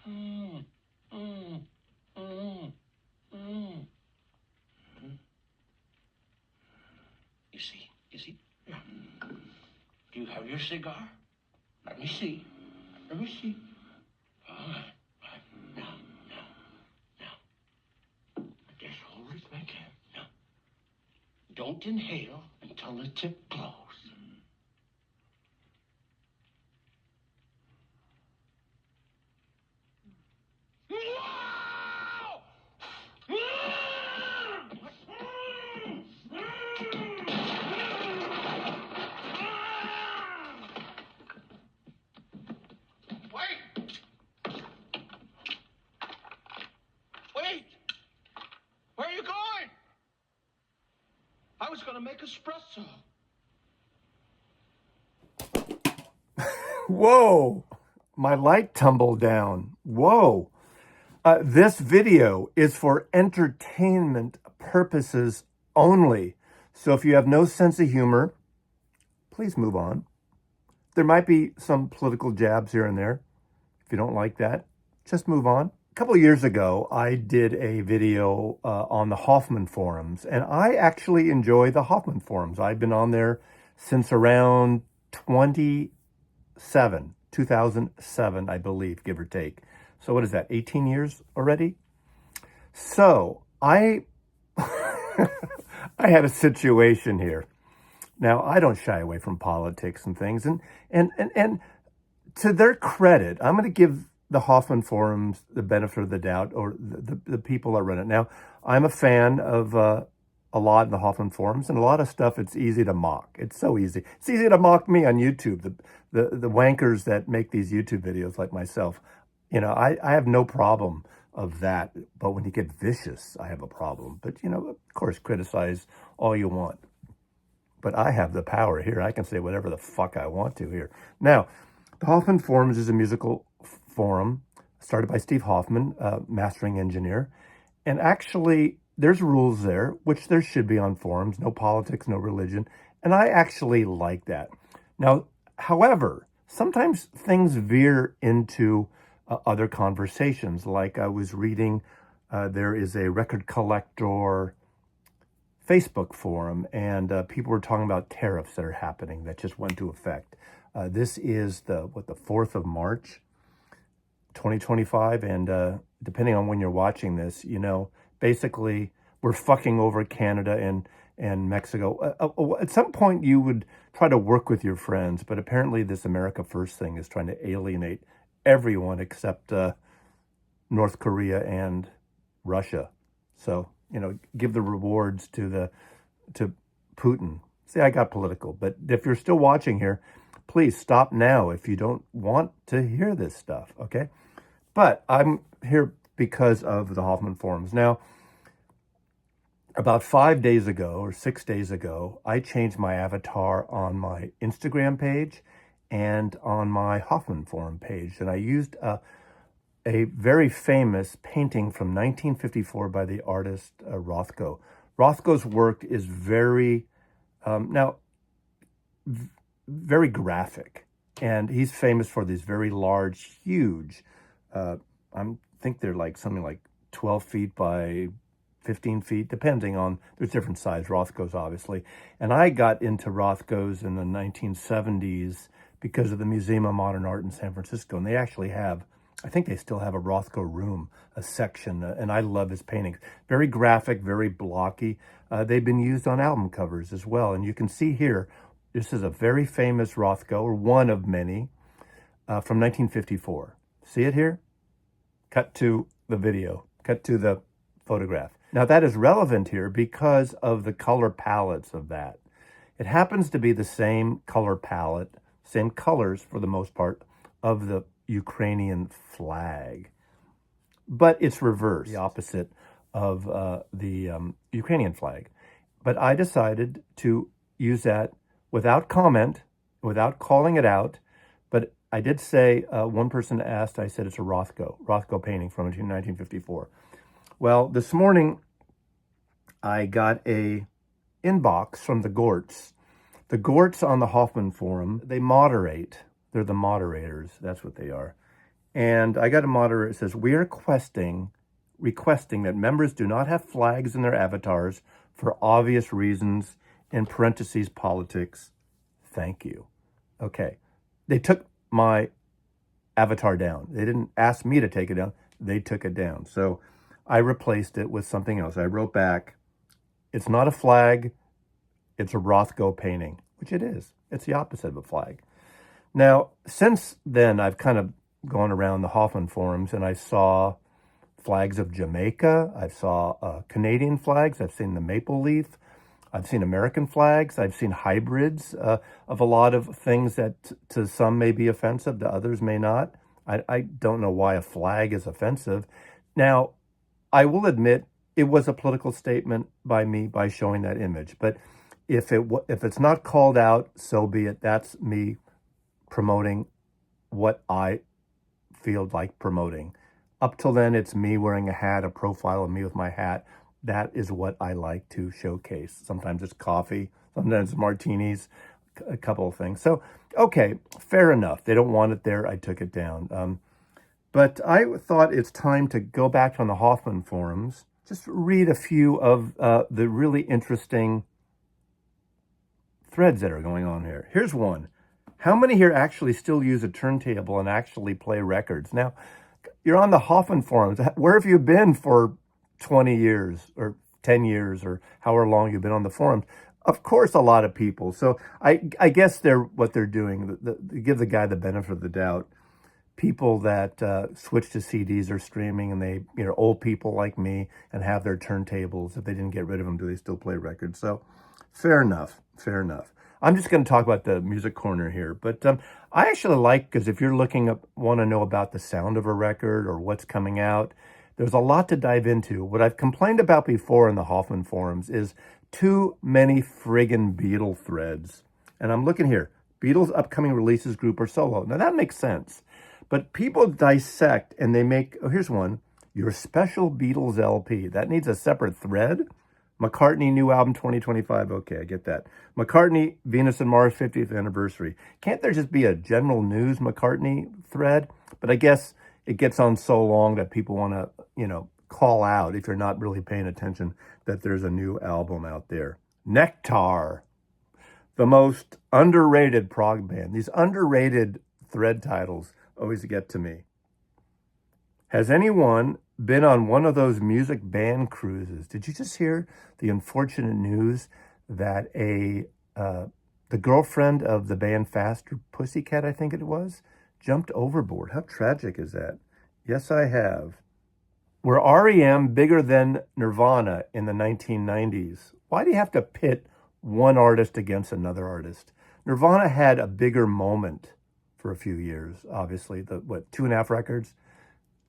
Mm, mm, mm, mm. You see? Yeah. Do you have your cigar? Let me see. Let me see. All right. Now. Just hold it right there. Now. Don't inhale until the tip glows. Wait! Where are you going? I was going to make espresso. Whoa! My light tumbled down. Whoa! This video is for entertainment purposes only. So if you have no sense of humor, please move on. There might be some political jabs here and there. If you don't like that, just move on. A couple of years ago, I did a video on the Hoffman forums, and I actually enjoy the Hoffman forums. I've been on there since around 2007, I believe, give or take. So what is that, 18 years already? So I I had a situation here. Now, I don't shy away from politics and things, and to their credit, I'm going to give the Hoffman forums the benefit of the doubt, or the people that run it. Now, I'm a fan of a lot in the Hoffman forums, and a lot of stuff it's easy to mock. It's so easy. It's easy to mock me on YouTube, the wankers that make these YouTube videos like myself. You know, I have no problem of that, but when you get vicious, I have a problem. But, you know, of course, criticize all you want. But I have the power here. I can say whatever the fuck I want to here. Now, the Hoffman Forums is a musical forum started by Steve Hoffman, mastering engineer. And actually, there's rules there, which there should be on forums. No politics, no religion. And I actually like that. Now, however, sometimes things veer into other conversations. Like I was reading, there is a record collector Facebook forum, and people were talking about tariffs that are happening that just went into effect. This is the 4th of March, 2025, and depending on when you're watching this, you know, basically we're fucking over Canada and Mexico. At some point you would try to work with your friends, but apparently this America First thing is trying to alienate everyone except North Korea and Russia. So, you know, give the rewards to Putin. See, I got political, but if you're still watching here, please stop now if you don't want to hear this stuff, okay? But I'm here because of the Hoffman forums. Now, about 5 days ago or 6 days ago, I changed my avatar on my Instagram page and on my Hoffman forum page, and I used a very famous painting from 1954 by the artist Rothko. Rothko's work is very graphic, and he's famous for these very large, huge, I think they're like something like 12 feet by 15 feet, depending on, there's different size Rothko's obviously. And I got into Rothko's in the 1970s because of the Museum of Modern Art in San Francisco, and they actually have, I think they still have a Rothko room, a section, and I love his paintings. Very graphic, very blocky. They've been used on album covers as well. And you can see here, this is a very famous Rothko, or one of many, from 1954. See it here? Cut to the video, cut to the photograph. Now that is relevant here because of the color palettes of that. It happens to be the same color palette, same colors for the most part, of the Ukrainian flag, but it's reversed, the opposite of the Ukrainian flag. But I decided to use that without comment, without calling it out. But I did say, one person asked, I said it's a Rothko painting from 1954. Well, this morning I got a inbox from the Gorts. The Gorts on the Hoffman forum, they moderate. They're the moderators. That's what they are. And I got a moderator that says, we are requesting that members do not have flags in their avatars for obvious reasons, in parentheses, politics. Thank you. Okay. They took my avatar down. They didn't ask me to take it down. They took it down. So I replaced it with something else. I wrote back, it's not a flag, it's a Rothko painting, which it is. It's the opposite of a flag. Now, since then, I've kind of gone around the Hoffman forums and I saw flags of Jamaica. I saw Canadian flags. I've seen the maple leaf. I've seen American flags. I've seen hybrids of a lot of things that to some may be offensive, to others may not. I don't know why a flag is offensive. Now, I will admit it was a political statement by me by showing that image. But if it's not called out, so be it. That's me promoting what I feel like promoting. Up till then, it's me wearing a hat, a profile of me with my hat. That is what I like to showcase. Sometimes it's coffee, sometimes it's martinis, a couple of things. So, okay, fair enough. They don't want it there. I took it down. But I thought it's time to go back on the Hoffman forums, just read a few of the really interesting threads that are going on here. Here's one. How many here actually still use a turntable and actually play records? Now, you're on the Hoffman forums. Where have you been for 20 years or 10 years or however long you've been on the forums? Of course, a lot of people. So I guess what they're doing, give the guy the benefit of the doubt. People that switch to CDs or streaming, and they, old people like me and have their turntables. If they didn't get rid of them, do they still play records? So fair enough. I'm just going to talk about the music corner here, but I actually like, because if you're want to know about the sound of a record or what's coming out, there's a lot to dive into. What I've complained about before in the Hoffman forums is too many friggin' Beatle threads. And I'm looking here, Beatles upcoming releases, group or solo. Now that makes sense, but people dissect and they make, here's one, your special Beatles LP. That needs a separate thread. McCartney new album 2025. Okay, I get that. McCartney, Venus and Mars 50th anniversary. Can't there just be a general news McCartney thread? But I guess it gets on so long that people want to, call out, if you're not really paying attention, that there's a new album out there. Nectar, the most underrated prog band. These underrated thread titles always get to me. Has anyone been on one of those music band cruises? Did you just hear the unfortunate news that the girlfriend of the band Faster Pussycat, I think it was, jumped overboard? How tragic is that? Yes, I have. Were REM bigger than Nirvana in the 1990s? Why do you have to pit one artist against another artist? Nirvana had a bigger moment for a few years, obviously. 2.5 records?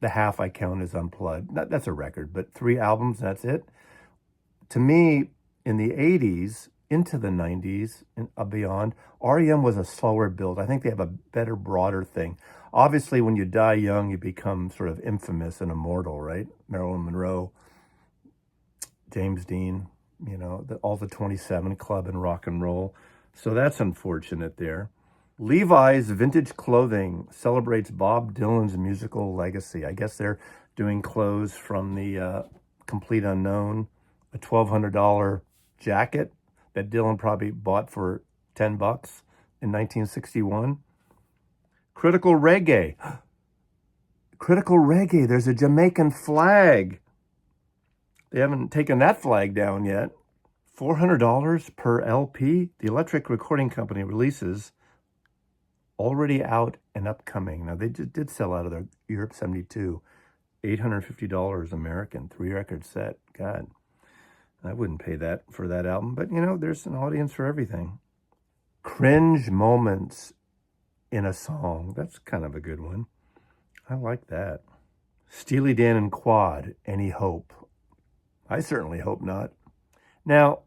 The half I count as unplugged. That's a record, but 3 albums, that's it. To me, in the 80s, into the 90s and beyond, REM was a slower build. I think they have a better, broader thing. Obviously, when you die young, you become sort of infamous and immortal, right? Marilyn Monroe, James Dean, all the 27 Club and rock and roll. So that's unfortunate there. Levi's Vintage Clothing celebrates Bob Dylan's musical legacy. I guess they're doing clothes from the Complete Unknown, a $1,200 jacket that Dylan probably bought for $10 in 1961. Critical Reggae. Critical Reggae, there's a Jamaican flag. They haven't taken that flag down yet. $400 per LP. The Electric Recording Company releases already out and upcoming. Now, they did sell out of their Europe 72. $850 American, 3-record set. God, I wouldn't pay that for that album. But, there's an audience for everything. Cringe moments in a song. That's kind of a good one. I like that. Steely Dan and Quad, any hope? I certainly hope not. Now,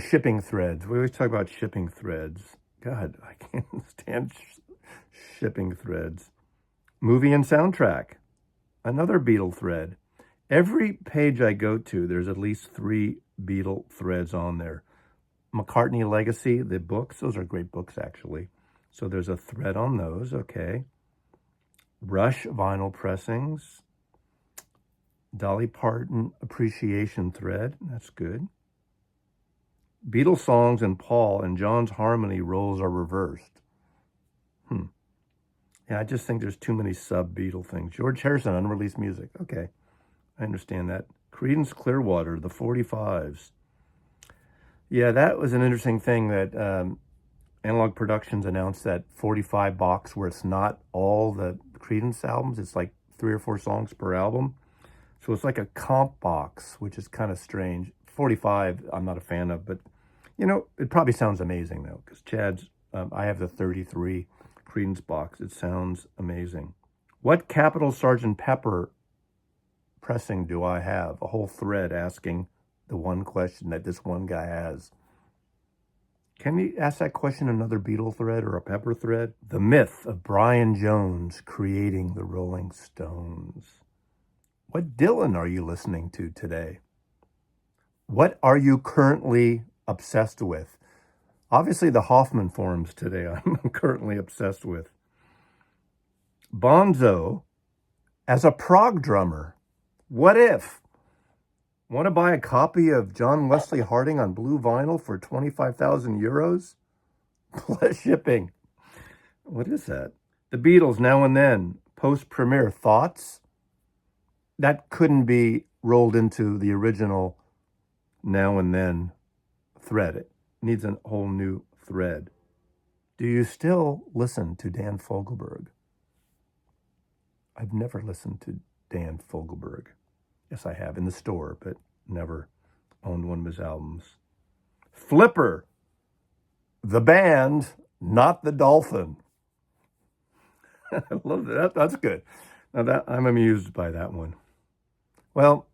shipping threads. We always talk about shipping threads. God, I can't stand shipping threads. Movie and soundtrack. Another Beatle thread. Every page I go to, there's at least 3 Beatle threads on there. McCartney Legacy, the books. Those are great books, actually. So there's a thread on those. Okay. Rush vinyl pressings. Dolly Parton appreciation thread. That's good. Beatles songs and Paul and John's harmony roles are reversed. Yeah, I just think there's too many sub-Beatle things. George Harrison, unreleased music. Okay, I understand that. Creedence Clearwater, the 45s. Yeah, that was an interesting thing that Analog Productions announced that 45 box where it's not all the Creedence albums. It's like 3 or 4 songs per album. So it's like a comp box, which is kind of strange. 45, I'm not a fan of, but, you know, it probably sounds amazing, though, because Chad's, I have the 33 Creedence box. It sounds amazing. What Capital Sgt. Pepper pressing do I have? A whole thread asking the one question that this one guy has. Can you ask that question another Beatle thread or a Pepper thread? The myth of Brian Jones creating the Rolling Stones. What Dylan are you listening to today? What are you currently obsessed with? Obviously, the Hoffman forums today I'm currently obsessed with. Bonzo as a prog drummer. What if? Want to buy a copy of John Wesley Harding on blue vinyl for 25,000 euros? Plus shipping. What is that? The Beatles, Now and Then, post-premiere thoughts? That couldn't be rolled into the original Now and Then thread. It needs a whole new thread. Do you still listen to Dan Fogelberg? I've never listened to Dan Fogelberg. Yes, I have, in the store, but never owned one of his albums. Flipper, the band, not the dolphin. I love that. That's good. Now I'm amused by that one. Well,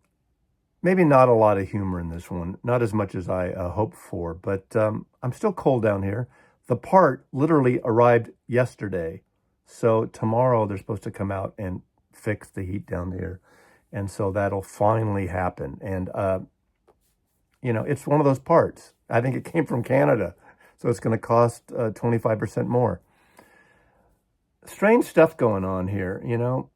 maybe not a lot of humor in this one, not as much as I hoped for, but I'm still cold down here. The part literally arrived yesterday, so tomorrow they're supposed to come out and fix the heat down there, and so that'll finally happen. And, you know, it's one of those parts. I think it came from Canada, so it's going to cost 25% more. Strange stuff going on here, you know.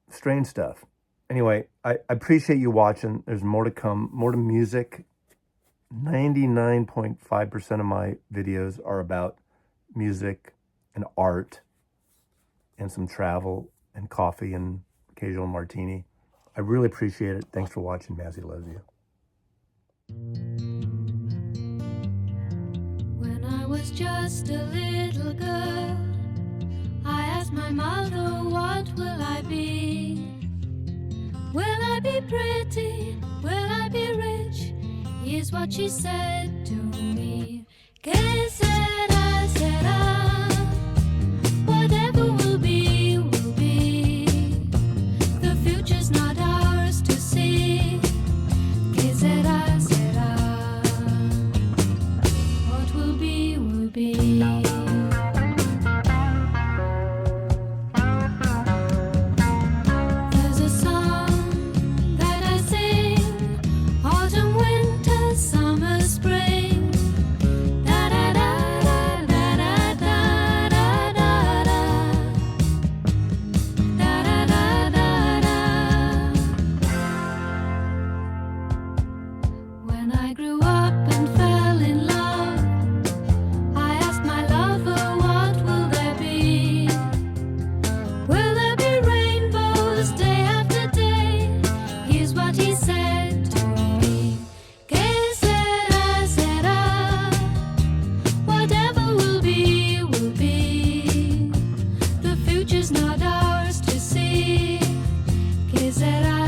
Strange stuff. Anyway, I appreciate you watching. There's more to come, more to music. 99.5% of my videos are about music and art and some travel and coffee and occasional martini. I really appreciate it. Thanks for watching. Mazzy loves you. When I was just a little girl, I asked my mother, what will I be? Will I be pretty? Will I be rich? Here's what she said to me. Que sera, sera. Whatever will be, will be. The future's not ours to see. Que sera, sera. What will be, will be. Not ours to see. Que será?